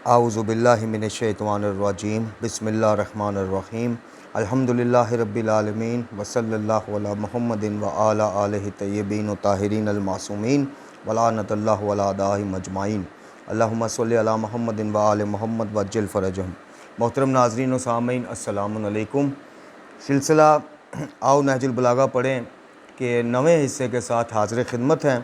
اعوذ باللہ من الشیطان الرجیم بسم اللہ الرحمن الرحیم الحمدللہ رب العالمین وصلی اللہ علی محمد وعلی آلہ طیبین الطاہرین المعصومین ولعنت اللہ علی اعدائہم اجمعین اللہم صلی علی محمد وآل محمد وعجل فرجہم۔ محترم ناظرین و سامعین السلام علیکم۔ سلسلہ آؤ نہج البلاغہ پڑھیں کہ نویں حصے کے ساتھ حاضر خدمت ہیں،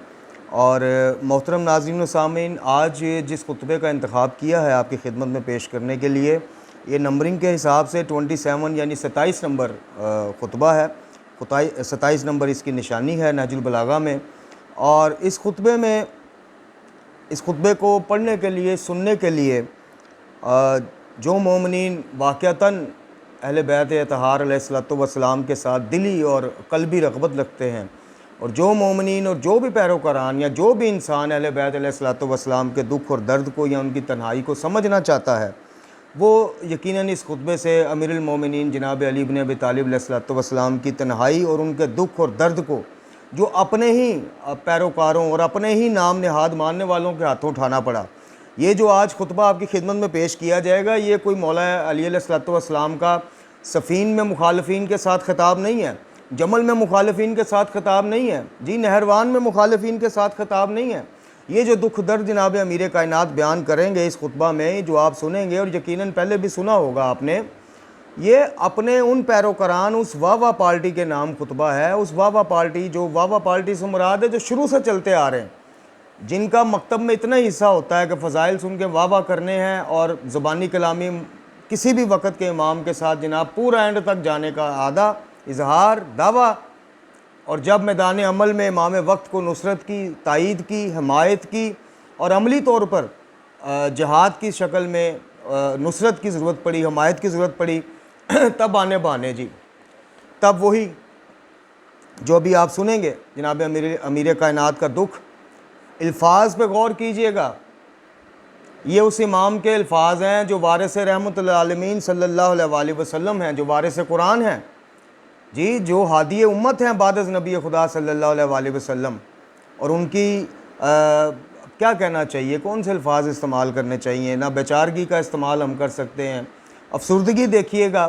اور محترم ناظرین و سامعین، آج جس خطبے کا انتخاب کیا ہے آپ کی خدمت میں پیش کرنے کے لیے، یہ نمبرنگ کے حساب سے 27 یعنی 27 نمبر خطبہ ہے، 27 نمبر اس کی نشانی ہے نہج البلاغہ میں۔ اور اس خطبے کو پڑھنے کے لیے، سننے کے لیے جو مومنین واقعتاً اہل بیت اطہار علیہ السلام کے ساتھ دلی اور قلبی رغبت رکھتے ہیں، اور جو مومنین اور جو بھی پیروکاران یا جو بھی انسان اہل بیت علیہ السلام کے دکھ اور درد کو یا ان کی تنہائی کو سمجھنا چاہتا ہے، وہ یقیناً اس خطبے سے امیر المومنین جناب علی بن ابی طالب علیہ السلام کی تنہائی اور ان کے دکھ اور درد کو، جو اپنے ہی پیروکاروں اور اپنے ہی نام نہاد ماننے والوں کے ہاتھوں اٹھانا پڑا۔ یہ جو آج خطبہ آپ کی خدمت میں پیش کیا جائے گا، یہ کوئی مولا علی علیہ السلام کا صفین میں مخالفین کے ساتھ خطاب نہیں ہے، جمل میں مخالفین کے ساتھ خطاب نہیں ہے، نہروان میں مخالفین کے ساتھ خطاب نہیں ہے۔ یہ جو دکھ درد جناب امیر کائنات بیان کریں گے اس خطبہ میں، جو آپ سنیں گے اور یقیناً پہلے بھی سنا ہوگا آپ نے، یہ اپنے ان پیروکاران، اس واہ پارٹی کے نام خطبہ ہے۔ اس واہ پارٹی، جو واہ پارٹی سے مراد ہے جو شروع سے چلتے آ رہے ہیں، جن کا مکتب میں اتنا حصہ ہوتا ہے کہ فضائل سن کے واہ کرنے ہیں اور زبانی کلامی کسی بھی وقت کے امام کے ساتھ جناب پورا اینڈ تک جانے کا عادہ، اظہار، دعویٰ، اور جب میدان عمل میں امام وقت کو نصرت کی، تائید کی، حمایت کی اور عملی طور پر جہاد کی شکل میں نصرت کی ضرورت پڑی، حمایت کی ضرورت پڑی، تب آنے بہانے تب وہی جو ابھی آپ سنیں گے جناب امیر کائنات کا دکھ، الفاظ پہ غور کیجئے گا۔ یہ اس امام کے الفاظ ہیں جو وارث رحمت للعالمین صلی اللہ علیہ وآلہ وسلم ہیں، جو وارث قرآن ہیں، جو ہادی امت ہیں بعد از نبی خدا صلی اللہ علیہ وآلہ وسلم۔ اور ان کی کیا کہنا چاہیے، کون سے الفاظ استعمال کرنے چاہیے؟ نہ بیچارگی کا استعمال ہم کر سکتے ہیں، افسردگی دیکھیے گا،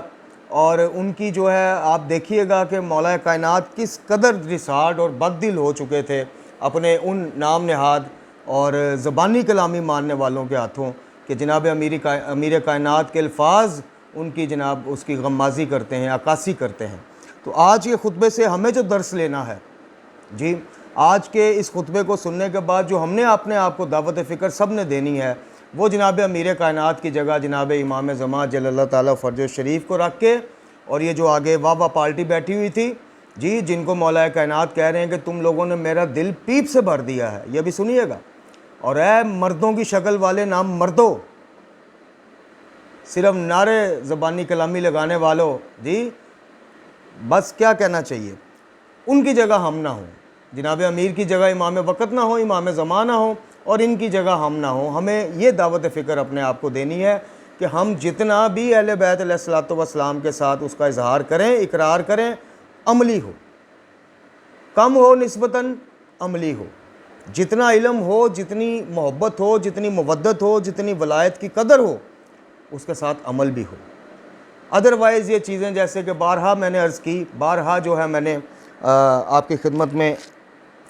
اور ان کی جو ہے آپ دیکھیے گا کہ مولا کائنات کس قدر رساڈ اور بد دل ہو چکے تھے اپنے ان نام نہاد اور زبانی کلامی ماننے والوں کے ہاتھوں، کہ جناب امیر کائنات کے الفاظ ان کی جناب اس کی غمازی کرتے ہیں، عکاسی کرتے ہیں۔ تو آج کے خطبے سے ہمیں جو درس لینا ہے، آج کے اس خطبے کو سننے کے بعد جو ہم نے اپنے آپ کو دعوت فکر سب نے دینی ہے، وہ جناب امیر کائنات کی جگہ جناب امام زمان جل اللہ تعالیٰ فرج شریف کو رکھ کے، اور یہ جو آگے واہ پارٹی بیٹھی ہوئی تھی، جن کو مولا کائنات کہہ رہے ہیں کہ تم لوگوں نے میرا دل پیپ سے بھر دیا ہے، یہ بھی سنیے گا، اور اے مردوں کی شکل والے نام مردوں، صرف نعرے زبانی کلامی لگانے والوں، بس کیا کہنا چاہیے، ان کی جگہ ہم نہ ہوں، جناب امیر کی جگہ امام وقت نہ ہو، امام زمان نہ ہو، اور ان کی جگہ ہم نہ ہوں۔ ہمیں یہ دعوت فکر اپنے آپ کو دینی ہے کہ ہم جتنا بھی اہل بیت علیہ السلام کے ساتھ اس کا اظہار کریں، اقرار کریں، عملی ہو، کم ہو نسبتاً، عملی ہو، جتنا علم ہو، جتنی محبت ہو، جتنی مودت ہو، جتنی ولایت کی قدر ہو، اس کے ساتھ عمل بھی ہو۔ ادروائز یہ چیزیں جیسے کہ بارہا میں نے عرض کی، بارہا جو ہے میں نے آپ کی خدمت میں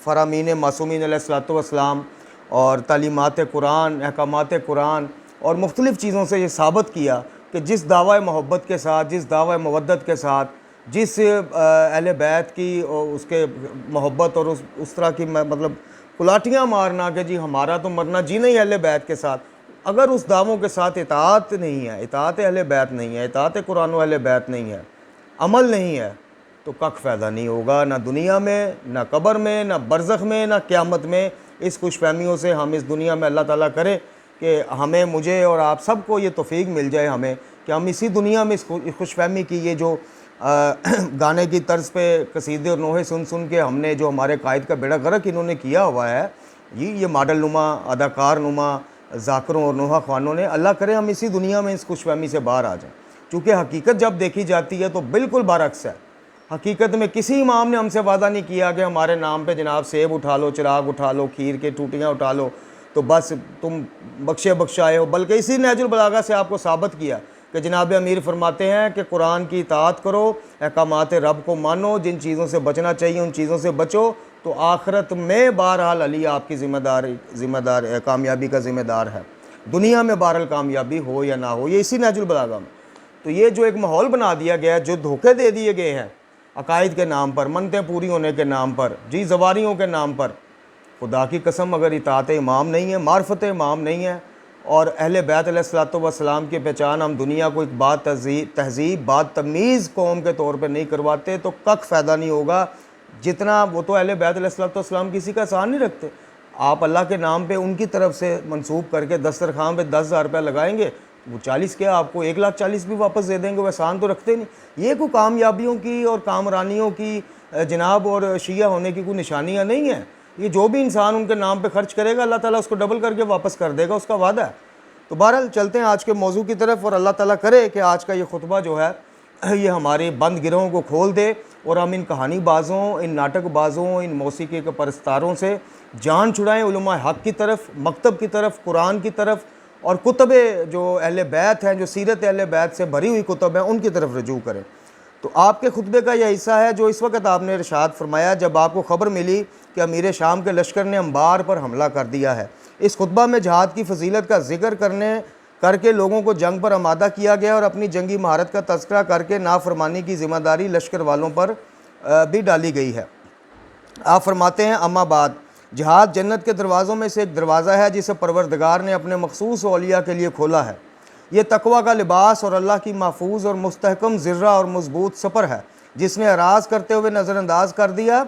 فرامین معصومین علیہ السلام اور تعلیمات قرآن، احکامات قرآن اور مختلف چیزوں سے یہ ثابت کیا کہ جس دعوی محبت کے ساتھ، جس دعوی مودت کے ساتھ، جس اہل بیت کی اس کے محبت اور اس طرح کی مطلب کلاٹیاں مارنا کہ ہمارا تو مرنا جی نہیں اہل بیت کے ساتھ، اگر اس دعووں کے ساتھ اطاعت نہیں ہے، اطاعت اہل بیت نہیں ہے، اطاعت قرآن و اہل بیت نہیں ہے، عمل نہیں ہے، تو کک فائدہ نہیں ہوگا، نہ دنیا میں، نہ قبر میں، نہ برزخ میں، نہ قیامت میں۔ اس خوش فہمیوں سے ہم اس دنیا میں اللہ تعالیٰ کرے کہ ہمیں، مجھے اور آپ سب کو یہ توفیق مل جائے ہمیں کہ ہم اسی دنیا میں اس خوش فہمی کی یہ جو گانے کی طرز پہ قصیدے اور نوحے سن کے ہم نے جو ہمارے قائد کا بیڑا غرق انہوں نے کیا ہوا ہے، یہ ماڈل نما، اداکار نما ذاکروں اور نوحہ خوانوں نے، اللہ کرے ہم اسی دنیا میں اس خوش فہمی سے باہر آ جائیں، چونکہ حقیقت جب دیکھی جاتی ہے تو بالکل برعکس ہے۔ حقیقت میں کسی امام نے ہم سے وعدہ نہیں کیا کہ ہمارے نام پہ جناب سیب اٹھا لو، چراغ اٹھا لو، کھیر کے ٹوٹیاں اٹھا لو، تو تو بس تم بخشے بخشائے ہو، بلکہ اسی نہج البلاغہ سے آپ کو ثابت کیا کہ جناب امیر فرماتے ہیں کہ قرآن کی اطاعت کرو، احکامات رب کو مانو، جن چیزوں سے بچنا چاہیے ان چیزوں سے بچو، تو آخرت میں بہرحال علی آپ کی کامیابی کا ذمہ دار ہے، دنیا میں بہرحال کامیابی ہو یا نہ ہو۔ یہ اسی نہج البلاغہ میں تو یہ جو ایک ماحول بنا دیا گیا ہے، جو دھوکے دے دیے گئے ہیں عقائد کے نام پر، منتیں پوری ہونے کے نام پر، جی زواریوں کے نام پر، خدا کی قسم اگر اطاعت امام نہیں ہے، معرفت امام نہیں ہے، اور اہل بیت علیہ الصلوۃ والسلام کی پہچان ہم دنیا کو ایک بات تہذیب بات تمیز قوم کے طور پہ نہیں کرواتے تو کک فائدہ نہیں ہوگا۔ جتنا وہ تو اہل بیت علیہ الصلوۃ والسلام کسی کا احسان نہیں رکھتے، آپ اللہ کے نام پہ ان کی طرف سے منسوب کر کے دسترخوان پہ 10,000 روپے لگائیں گے، وہ 40 کیا آپ کو 1,40,000 بھی واپس دے دیں گے، وہ احسان تو رکھتے نہیں۔ یہ کوئی کامیابیوں کی اور کامرانیوں کی جناب اور شیعہ ہونے کی کوئی نشانیاں نہیں ہیں۔ یہ جو بھی انسان ان کے نام پہ خرچ کرے گا اللہ تعالیٰ اس کو ڈبل کر کے واپس کر دے گا، اس کا وعدہ ہے۔ تو بہرحال چلتے ہیں آج کے موضوع کی طرف، اور اللہ تعالیٰ کرے کہ آج کا یہ خطبہ جو ہے یہ ہمارے بند گرہوں کو کھول دے، اور ہم ان کہانی بازوں، ان ناٹک بازوں، ان موسیقی کے پرستاروں سے جان چھڑائیں، علماء حق کی طرف، مکتب کی طرف، قرآن کی طرف، اور کتب جو اہل بیت ہیں، جو سیرت اہل بیت سے بھری ہوئی کتب ہیں، ان کی طرف رجوع کریں۔ تو آپ کے خطبے کا یہ حصہ ہے جو اس وقت آپ نے ارشاد فرمایا جب آپ کو خبر ملی کہ امیر شام کے لشکر نے انبار پر حملہ کر دیا ہے۔ اس خطبہ میں جہاد کی فضیلت کا ذکر کر کے لوگوں کو جنگ پر آمادہ کیا گیا، اور اپنی جنگی مہارت کا تذکرہ کر کے نافرمانی کی ذمہ داری لشکر والوں پر بھی ڈالی گئی ہے۔ آپ فرماتے ہیں اما بعد، جہاد جنت کے دروازوں میں سے ایک دروازہ ہے جسے پروردگار نے اپنے مخصوص اولیاء کے لیے کھولا ہے۔ یہ تقوی کا لباس اور اللہ کی محفوظ اور مستحکم ذرہ اور مضبوط سپر ہے۔ جس نے اعراض کرتے ہوئے نظر انداز کر دیا،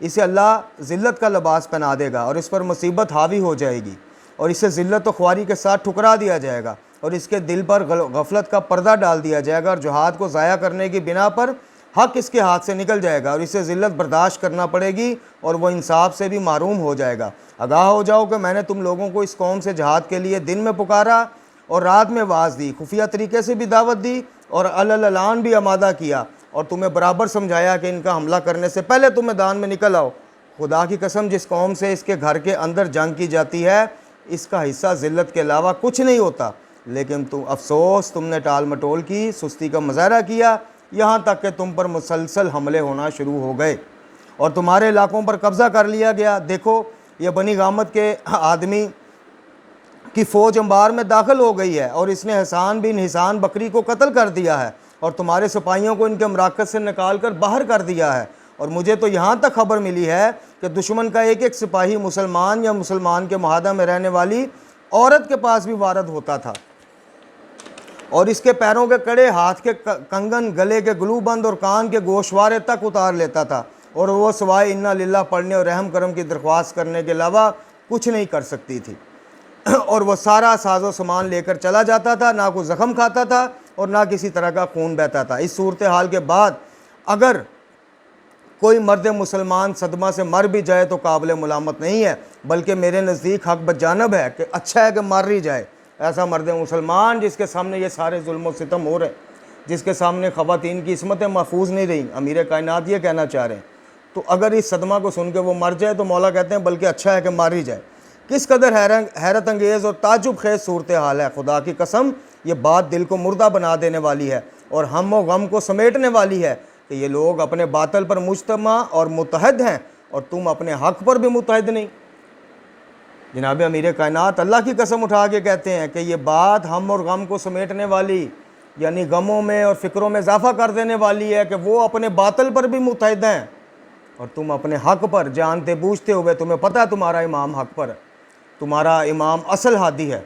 اسے اللہ ذلت کا لباس پہنا دے گا، اور اس پر مصیبت حاوی ہو جائے گی، اور اسے ذلت و خواری کے ساتھ ٹھکرا دیا جائے گا، اور اس کے دل پر غفلت کا پردہ ڈال دیا جائے گا، اور جہاد کو ضائع کرنے کی بنا پر حق اس کے ہاتھ سے نکل جائے گا، اور اسے ذلت برداشت کرنا پڑے گی، اور وہ انصاف سے بھی محروم ہو جائے گا۔ آگاہ ہو جاؤ کہ میں نے تم لوگوں کو اس قوم سے جہاد کے لیے دن میں پکارا اور رات میں واز دی، خفیہ طریقے سے بھی دعوت دی اور علن بھی آمادہ کیا، اور تمہیں برابر سمجھایا کہ ان کا حملہ کرنے سے پہلے تم میدان میں نکل آؤ۔ خدا کی قسم جس قوم سے اس کے گھر کے اندر جنگ کی جاتی ہے اس کا حصہ ذلت کے علاوہ کچھ نہیں ہوتا، لیکن افسوس تم نے ٹال مٹول کی، سستی کا مظاہرہ کیا، یہاں تک کہ تم پر مسلسل حملے ہونا شروع ہو گئے اور تمہارے علاقوں پر قبضہ کر لیا گیا۔ دیکھو یہ بنی غامت کے آدمی کی فوج انبار میں داخل ہو گئی ہے، اور اس نے حسان بن حسان بکری کو قتل کر دیا ہے، اور تمہارے سپاہیوں کو ان کے مراکز سے نکال کر باہر کر دیا ہے، اور مجھے تو یہاں تک خبر ملی ہے کہ دشمن کا ایک ایک سپاہی مسلمان یا مسلمان کے معاہدہ میں رہنے والی عورت کے پاس بھی وارد ہوتا تھا، اور اس کے پیروں کے کڑے، ہاتھ کے کنگن، گلے کے گلو بند اور کان کے گوشوارے تک اتار لیتا تھا، اور وہ سوائے انا للہ پڑھنے اور رحم کرم کی درخواست کرنے کے علاوہ کچھ نہیں کر سکتی تھی، اور وہ سارا ساز و سامان لے کر چلا جاتا تھا، نہ کوئی زخم کھاتا تھا اور نہ کسی طرح کا خون بہتا تھا۔ اس صورتحال کے بعد اگر کوئی مرد مسلمان صدمہ سے مر بھی جائے تو قابل ملامت نہیں ہے، بلکہ میرے نزدیک حق بجانب ہے کہ اچھا ہے کہ مر ہی جائے۔ ایسا مرد مسلمان جس کے سامنے یہ سارے ظلم و ستم ہو رہے ہیں، جس کے سامنے خواتین کی عصمتیں محفوظ نہیں رہیں، امیر کائنات یہ کہنا چاہ رہے ہیں، تو اگر اس صدمہ کو سن کے وہ مر جائے تو مولا کہتے ہیں بلکہ اچھا ہے کہ مر ہی جائے۔ کس قدر حیرت انگیز اور تعجب خیز صورتحال ہے، خدا کی قسم یہ بات دل کو مردہ بنا دینے والی ہے اور ہم و غم کو سمیٹنے والی ہے کہ یہ لوگ اپنے باطل پر مجتمع اور متحد ہیں اور تم اپنے حق پر بھی متحد نہیں۔ جناب امیر کائنات اللہ کی قسم اٹھا کے کہتے ہیں کہ یہ بات ہم اور غم کو سمیٹنے والی، یعنی غموں میں اور فکروں میں اضافہ کر دینے والی ہے کہ وہ اپنے باطل پر بھی متحد ہیں اور تم اپنے حق پر جانتے بوجھتے ہوئے، تمہیں پتہ ہے تمہارا امام حق پر ہے، تمہارا امام اصل ہادی ہے،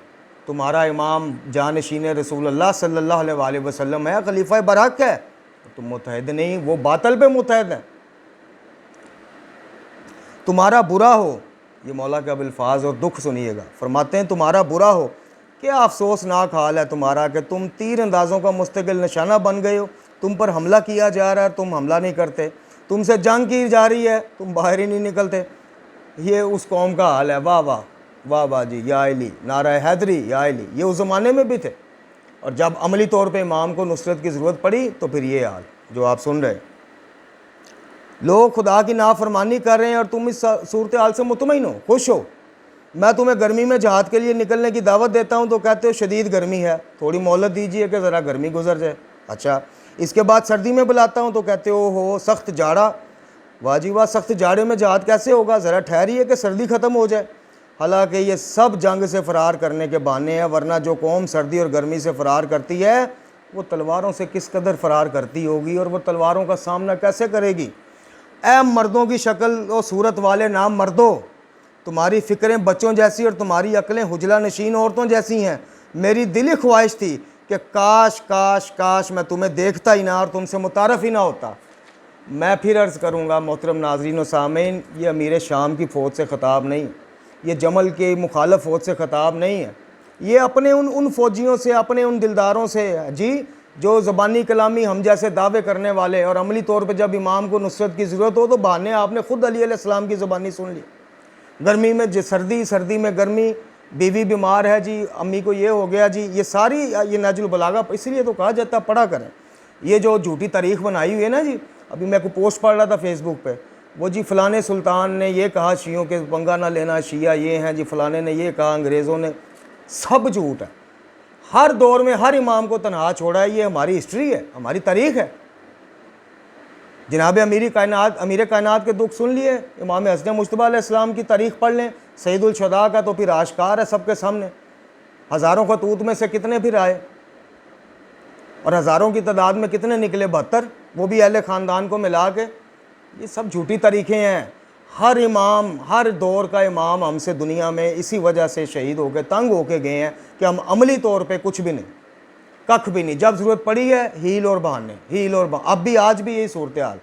تمہارا امام جانشین رسول اللہ صلی اللہ علیہ وآلہ وسلم ہے، خلیفہ برحق ہے، تم متحد نہیں، وہ باطل پہ متحد ہیں۔ تمہارا برا ہو، یہ مولا کے اب الفاظ اور دکھ سنیے گا، فرماتے ہیں تمہارا برا ہو، کیا افسوسناک حال ہے تمہارا کہ تم تیر اندازوں کا مستقل نشانہ بن گئے ہو، تم پر حملہ کیا جا رہا ہے، تم حملہ نہیں کرتے، تم سے جنگ کی جا رہی ہے، تم باہر ہی نہیں نکلتے۔ یہ اس قوم کا حال ہے۔ واہ واہ واہ واہ جی، یا علی، نعرہ حیدری، یا علی، یہ اس زمانے میں بھی تھے، اور جب عملی طور پہ امام کو نصرت کی ضرورت پڑی تو پھر یہ حال جو آپ سن رہے ہیں۔ لوگ خدا کی نافرمانی کر رہے ہیں اور تم اس صورتحال سے مطمئن ہو، خوش ہو، میں تمہیں گرمی میں جہاد کے لیے نکلنے کی دعوت دیتا ہوں تو کہتے ہو شدید گرمی ہے، تھوڑی مہلت دیجیے کہ ذرا گرمی گزر جائے۔ اچھا، اس کے بعد سردی میں بلاتا ہوں تو کہتے ہو سخت جاڑا، واہ جی واہ، سخت جاڑے میں جہاد کیسے ہوگا، ذرا ٹھہریے کہ سردی ختم ہو جائے۔ حالانکہ یہ سب جنگ سے فرار کرنے کے بہانے ہیں، ورنہ جو قوم سردی اور گرمی سے فرار کرتی ہے وہ تلواروں سے کس قدر فرار کرتی ہوگی، اور وہ تلواروں کا سامنا کیسے کرے گی۔ اے مردوں کی شکل و صورت والے نام مردو، تمہاری فکریں بچوں جیسی اور تمہاری عقلیں حجلہ نشین عورتوں جیسی ہیں۔ میری دلی خواہش تھی کہ کاش کاش کاش میں تمہیں دیکھتا ہی نہ اور تم سے متعارف ہی نہ ہوتا۔ میں پھر عرض کروں گا محترم ناظرین و سامعین، یہ امیر شام کی فوج سے خطاب نہیں، یہ جمل کے مخالف فوج سے خطاب نہیں ہے، یہ اپنے ان فوجیوں سے، اپنے ان دلداروں سے جی، جو زبانی کلامی ہم جیسے دعوے کرنے والے، اور عملی طور پہ جب امام کو نصرت کی ضرورت ہو تو بہانے آپ نے خود علیہ السلام کی زبانی سن لی۔ گرمی میں سردی میں گرمی، بیوی بیمار ہے جی، امی کو یہ ہو گیا جی، یہ ساری یہ نہج البلاغہ، اس لیے تو کہا جاتا پڑھا کریں۔ یہ جو جھوٹی تاریخ بنائی ہوئی ہے نا جی، ابھی میں کوئی پوسٹ پڑھ رہا تھا فیس بک پہ، وہ جی فلانے سلطان نے یہ کہا شیعوں کے پنگا نہ لینا، شیعہ یہ ہیں جی، فلانے نے یہ کہا، انگریزوں نے، سب جھوٹ ہے۔ ہر دور میں ہر امام کو تنہا چھوڑا ہے، یہ ہماری ہسٹری ہے، ہماری تاریخ ہے۔ جناب امیر کائنات کے دکھ سن لیے، امام حسن مجتبیٰ علیہ السلام کی تاریخ پڑھ لیں، سید الشہداء کا تو پھر آشکار ہے سب کے سامنے، ہزاروں خطوط میں سے کتنے پھر آئے اور ہزاروں کی تعداد میں کتنے نکلے، 72، وہ بھی اہل خاندان کو ملا کے۔ یہ سب جھوٹی تاریخیں ہیں۔ ہر امام، ہر دور کا امام ہم سے دنیا میں اسی وجہ سے شہید ہو کے تنگ ہو کے گئے ہیں کہ ہم عملی طور پہ کچھ بھی نہیں، ککھ بھی نہیں، جب ضرورت پڑی ہے ہیل اور بہانے، اب بھی آج بھی یہی صورتحال۔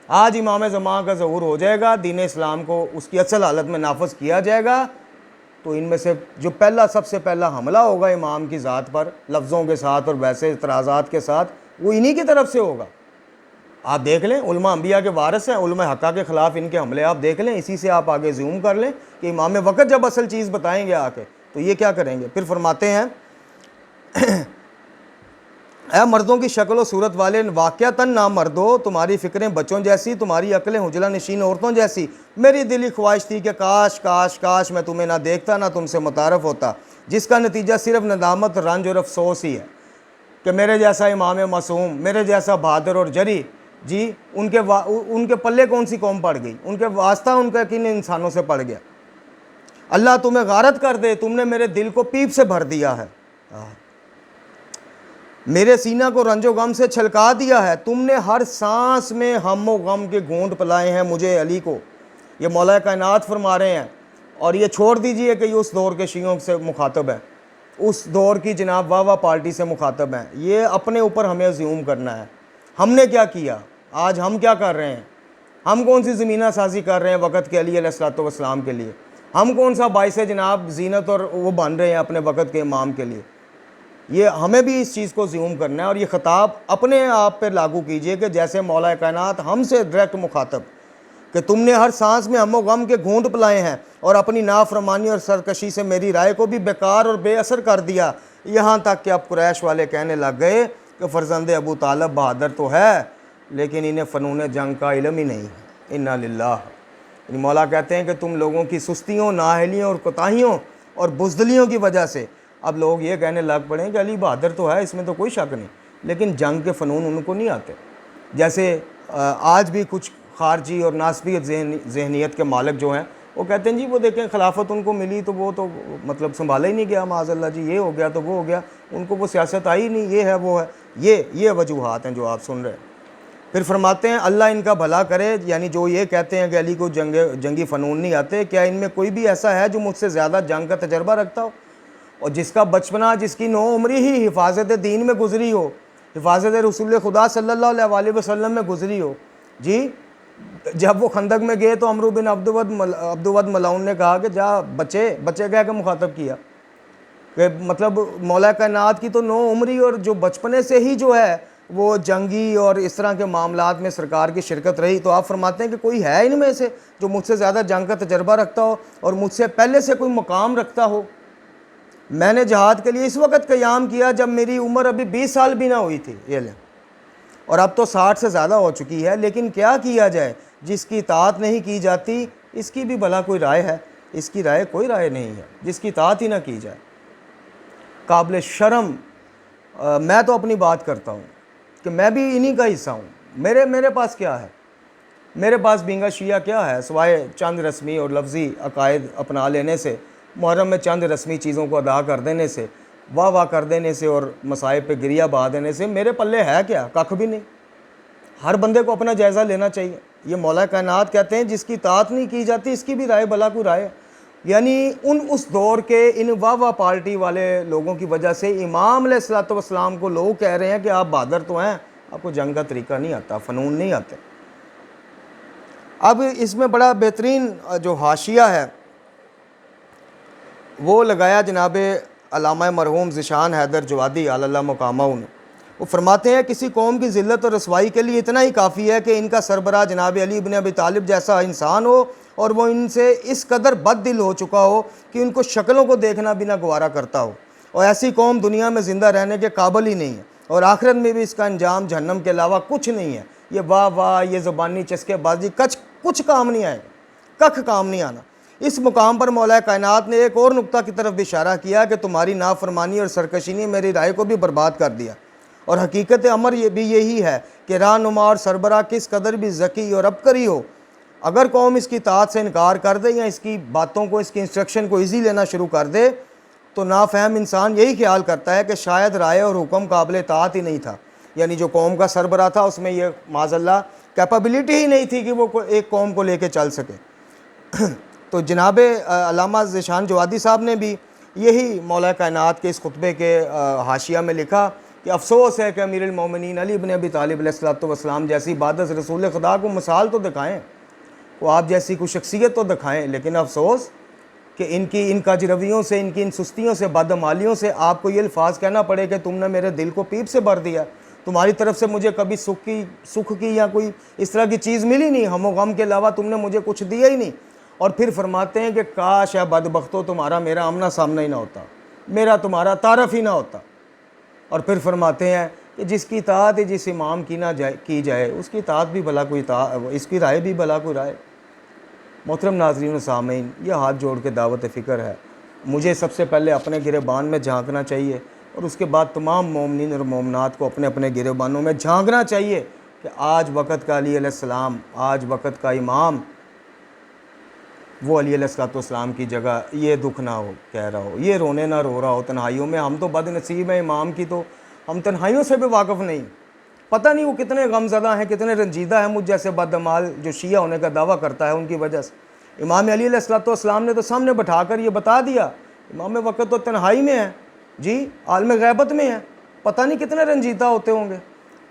آج امام زمان کا ظہور ہو جائے گا، دین اسلام کو اس کی اصل حالت میں نافذ کیا جائے گا، تو ان میں سے جو سب سے پہلا حملہ ہوگا امام کی ذات پر لفظوں کے ساتھ اور ویسے اعتراضات کے ساتھ، وہ انہی کی طرف سے ہوگا۔ آپ دیکھ لیں، علماء انبیاء کے وارث ہیں، علماء حقہ کے خلاف ان کے حملے آپ دیکھ لیں، اسی سے آپ آگے زوم کر لیں کہ امام وقت جب اصل چیز بتائیں گے آ کے تو یہ کیا کریں گے۔ پھر فرماتے ہیں اے مردوں کی شکل و صورت والے واقعتاً نامردو، تمہاری فکریں بچوں جیسی، تمہاری عقلیں حجلہ نشین عورتوں جیسی۔ میری دلی خواہش تھی کہ کاش کاش کاش میں تمہیں نہ دیکھتا نہ تم سے متعارف ہوتا، جس کا نتیجہ صرف ندامت، رنج اور افسوس ہی ہے کہ میرے جیسا امام معصوم، میرے جیسا بہادر اور جری جی، ان کے پلے کون سی قوم پڑ گئی، ان کے واسطہ ان کا کن انسانوں سے پڑ گیا۔ اللہ تمہیں غارت کر دے، تم نے میرے دل کو پیپ سے بھر دیا ہے، میرے سینہ کو رنج و غم سے چھلکا دیا ہے، تم نے ہر سانس میں ہم و غم کے گھونٹ پلائے ہیں مجھے علی کو۔ یہ مولا کائنات فرما رہے ہیں، اور یہ چھوڑ دیجئے کہ یہ اس دور کے شیعوں سے مخاطب ہے، اس دور کی جناب واہ پارٹی سے مخاطب ہیں، یہ اپنے اوپر ہمیں زیوم کرنا ہے۔ ہم نے کیا کیا، آج ہم کیا کر رہے ہیں، ہم کون سی زمینہ سازی کر رہے ہیں وقت کے علی علیہ السلام کے لیے، ہم کون سا باعث جناب زینت اور وہ بن رہے ہیں اپنے وقت کے امام کے لیے۔ یہ ہمیں بھی اس چیز کو زیوم کرنا ہے، اور یہ خطاب اپنے آپ پہ لاگو کیجئے کہ جیسے مولا کائنات ہم سے ڈائریکٹ مخاطب کہ تم نے ہر سانس میں ہم و غم کے گھونٹ پلائے ہیں اور اپنی نافرمانی اور سرکشی سے میری رائے کو بھی بیکار اور بے اثر کر دیا، یہاں تک کہ اب قریش والے کہنے لگ گئے کہ فرزند ابو طالب بہادر تو ہے لیکن انہیں فنون جنگ کا علم ہی نہیں ہے۔ انا للہ۔ مولا کہتے ہیں کہ تم لوگوں کی سستیوں، نااہلیوں اور کوتاہیوں اور بزدلیوں کی وجہ سے اب لوگ یہ کہنے لگ پڑے کہ علی بہادر تو ہے، اس میں تو کوئی شک نہیں، لیکن جنگ کے فنون ان کو نہیں آتے۔ جیسے آج بھی کچھ خارجی اور ناسبیت ذہنیت کے مالک جو ہیں وہ کہتے ہیں جی وہ دیکھیں خلافت ان کو ملی تو وہ تو مطلب سنبھالا ہی نہیں گیا، معاذ اللہ جی، یہ ہو گیا تو وہ ہو گیا، ان کو وہ سیاست آئی نہیں، یہ ہے وہ ہے، یہ وجوہات ہیں جو آپ سن رہے ہیں۔ پھر فرماتے ہیں اللہ ان کا بھلا کرے، یعنی جو یہ کہتے ہیں کہ علی کو جنگی فنون نہیں آتے، کیا ان میں کوئی بھی ایسا ہے جو مجھ سے زیادہ جنگ کا تجربہ رکھتا ہو اور جس کا بچپنا، جس کی نو عمری ہی حفاظت دین میں گزری ہو، حفاظت رسول خدا صلی اللہ علیہ وسلم میں گزری ہو جی۔ جب وہ خندق میں گئے تو عمرو بن عبدود ملعون نے کہا کہ جا بچے کہہ کے مخاطب کیا کہ مطلب مولا کائنات کی تو نو عمری اور جو بچپنے سے ہی جو ہے وہ جنگی اور اس طرح کے معاملات میں سرکار کی شرکت رہی، تو آپ فرماتے ہیں کہ کوئی ہے ان میں سے جو مجھ سے زیادہ جنگ کا تجربہ رکھتا ہو اور مجھ سے پہلے سے کوئی مقام رکھتا ہو۔ میں نے جہاد کے لیے اس وقت قیام کیا جب میری عمر ابھی 20 سال بھی نہ ہوئی تھی، یہ لیں، اور اب تو 60 سے زیادہ ہو چکی ہے، لیکن کیا کیا جائے، جس کی اطاعت نہیں کی جاتی اس کی بھی بھلا کوئی رائے ہے۔ اس کی رائے کوئی رائے نہیں ہے جس کی اطاعت ہی نہ کی جائے۔ قابل شرم میں تو اپنی بات کرتا ہوں کہ میں بھی انہی کا حصہ ہوں۔ میرے پاس کیا ہے؟ میرے پاس بینگا شیعہ کیا ہے سوائے چند رسمی اور لفظی عقائد اپنا لینے سے، محرم میں چند رسمی چیزوں کو ادا کر دینے سے، واہ کر دینے سے اور مصائب پہ گریہ بہا دینے سے میرے پلے ہے کیا؟ ککھ بھی نہیں۔ ہر بندے کو اپنا جائزہ لینا چاہیے۔ یہ مولا کائنات کہتے ہیں جس کی اطاعت نہیں کی جاتی اس کی بھی رائے بھلا کوئی رائے۔ یعنی اس دور کے ان واہ پارٹی والے لوگوں کی وجہ سے امام علیہ الصلوۃ والسلام کو لوگ کہہ رہے ہیں کہ آپ بہادر تو ہیں، آپ کو جنگ کا طریقہ نہیں آتا، فنون نہیں آتے۔ اب اس میں بڑا بہترین جو حاشیہ ہے وہ لگایا جناب علامہ مرحوم ذیشان حیدر جوادی اللہ مقامہ نے۔ وہ فرماتے ہیں کسی قوم کی ذلت اور رسوائی کے لیے اتنا ہی کافی ہے کہ ان کا سربراہ جناب علی بن ابی طالب جیسا انسان ہو اور وہ ان سے اس قدر بد دل ہو چکا ہو کہ ان کو شکلوں کو دیکھنا بھی نہ گوارا کرتا ہو، اور ایسی قوم دنیا میں زندہ رہنے کے قابل ہی نہیں ہے، اور آخرت میں بھی اس کا انجام جہنم کے علاوہ کچھ نہیں ہے۔ یہ واہ یہ زبانی چسکے بازی کچھ کام نہیں آئے گا، ککھ کام نہیں آنا۔ اس مقام پر مولا کائنات نے ایک اور نقطہ کی طرف بھی اشارہ کیا کہ تمہاری نافرمانی اور سرکشی نے میری رائے کو بھی برباد کر دیا، اور حقیقت امر یہ بھی یہی ہے کہ رہنما اور سربراہ کس قدر بھی ذکی اور عبقری ہو، اگر قوم اس کی اطاعت سے انکار کر دے یا اس کی باتوں کو، اس کی انسٹرکشن کو ایزی لینا شروع کر دے، تو نافہم انسان یہی خیال کرتا ہے کہ شاید رائے اور حکم قابل اطاعت ہی نہیں تھا۔ یعنی جو قوم کا سربراہ تھا اس میں یہ معاذ اللہ کیپیبلٹی ہی نہیں تھی کہ وہ ایک قوم کو لے کے چل سکے۔ تو جناب علامہ ذیشان جوادی صاحب نے بھی یہی مولا کائنات کے اس خطبے کے حاشیہ میں لکھا کہ افسوس ہے کہ امیر المومنین علی بن ابی طالب علیہ الصلوۃ والسلام جیسی بادس رسول خدا کو مثال تو دکھائیں، وہ آپ جیسی کوئی شخصیت تو دکھائیں، لیکن افسوس کہ ان کج رویوں سے، ان کی ان سستیوں سے، بدعمالیوں سے آپ کو یہ الفاظ کہنا پڑے کہ تم نے میرے دل کو پیپ سے بھر دیا، تمہاری طرف سے مجھے کبھی سکھ کی یا کوئی اس طرح کی چیز ملی نہیں، ہم و غم کے علاوہ تم نے مجھے کچھ دیا ہی نہیں۔ اور پھر فرماتے ہیں کہ کاش ہے بدبختو تمہارا میرا آمنا سامنا ہی نہ ہوتا، میرا تمہارا تعارف ہی نہ ہوتا۔ اور پھر فرماتے ہیں کہ جس کی اطاعت جس امام کی نہ کی جائے اس کی اطاعت بھی بھلا کوئی اس کی رائے بھی بھلا کوئی رائے۔ محترم ناظرین و سامعین، یہ ہاتھ جوڑ کے دعوت فکر ہے، مجھے سب سے پہلے اپنے گریبان میں جھانکنا چاہیے، اور اس کے بعد تمام مومنین اور مومنات کو اپنے اپنے گریبانوں میں جھانکنا چاہیے کہ آج وقت کا علی علیہ السلام، آج وقت کا امام وہ علی علیہ السلام کی جگہ یہ دکھ نہ ہو کہہ رہا ہو، یہ رونے نہ رو رہا ہو تنہائیوں میں۔ ہم تو بد نصیب ہیں امام کی، تو ہم تنہائیوں سے بھی واقف نہیں، پتہ نہیں وہ کتنے غم زدہ ہیں، کتنے رنجیدہ ہیں مجھ جیسے بدعمال جو شیعہ ہونے کا دعویٰ کرتا ہے ان کی وجہ سے۔ امام علی علیہ السلام نے تو سامنے بٹھا کر یہ بتا دیا، امام وقت تو تنہائی میں ہے جی، عالم غیبت میں ہے، پتہ نہیں کتنے رنجیدہ ہوتے ہوں گے۔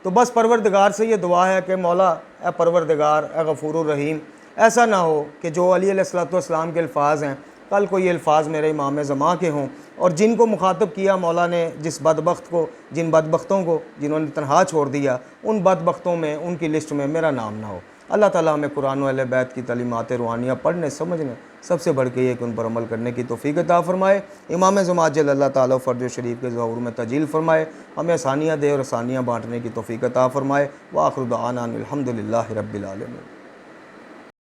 تو بس پروردگار سے یہ دعا ہے کہ مولا اے پروردگار اے غفور الرحیم، ایسا نہ ہو کہ جو علی علیہ السلام کے الفاظ ہیں کل کو یہ الفاظ میرے امام زماں کے ہوں، اور جن کو مخاطب کیا مولا نے، جس بدبخت کو، جن بدبختوں کو جنہوں نے تنہا چھوڑ دیا، ان بدبختوں میں، ان کی لسٹ میں میرا نام نہ ہو۔ اللہ تعالیٰ ہمیں قرآن و اہل بیت کی تعلیمات روحانیہ پڑھنے سمجھنے، سب سے بڑھ کے یہ کہ ان پر عمل کرنے کی توفیق عطا فرمائے۔ امام زماں عجل اللہ تعالیٰ فرج و شریف کے ظہور میں تجلیل فرمائے، ہمیں آسانیاں دے اور آسانیاں بانٹنے کی توفیق عطا فرمائے۔ وآخر دعوانا الحمدللہ رب العالمین۔